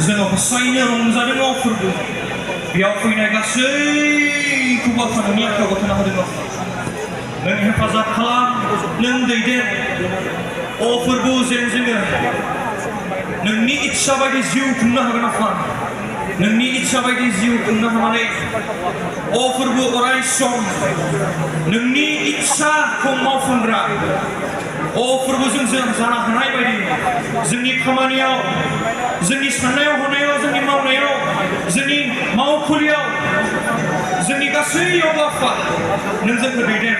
जोङो हसायनो रंजादों फोरबो बेयाव फैनाय गासैखौबो आफा नोंनि आखायाव गथायना होदों आफा नों हेफाजाब खालाम नों दैदेन फोरबो जेन जोङो नोंनि इच्छा बायदि जिउ खुंनो हागोन आफा नोंनि इच्छा बायदि जिउ खुंनो हानानै फोरबो अराय सम नोंनि इच्छाखौ मावफुंग्रा फोरबो जों जानो हानाय बायदि जोंनि खामानियाव जोंनि साननायाव हनायाव जोंनि मावनायाव जोंनि मावखुलियाव जोंनि गासैयावबो आफा नों जोंखौ दैदेन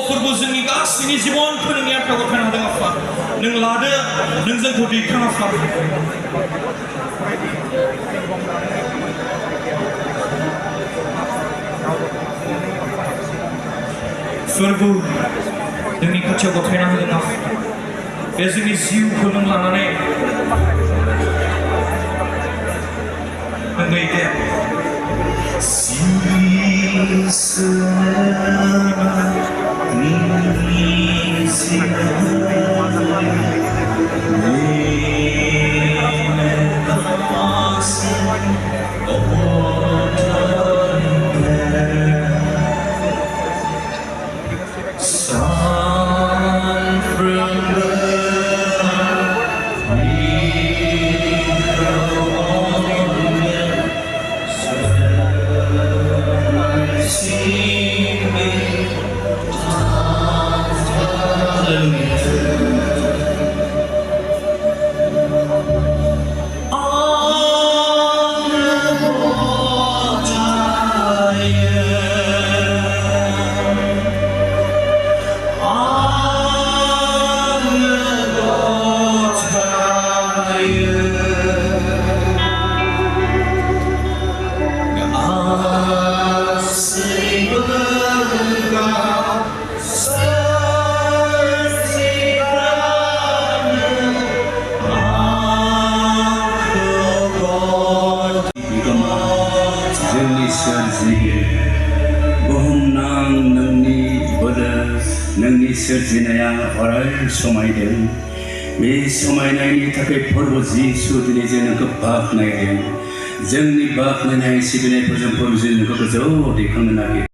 फोरबो जोंनि गासैनि जिबनखौ नोंनि आखायाव गथायना होदों आफा नों लादो नों जोंखौ दैखां आफा फोरबो जोंनि खाथियाव गथायना होदों आफा बे जोंनि जिउखौ नों लानानै नों दैदेन बुहुमनां नोंनि बोलो नोंनि सोरजिनाया अराय समायदों बे समायनायनि थाखाय फोरबो जिसु दिनै जों नोंखौ बाख्नायदों जोंनि बाख्नायनाय सिबिनायफोरजों फोरबो जों नोंखौ गोजौ दैखांनो नागिरो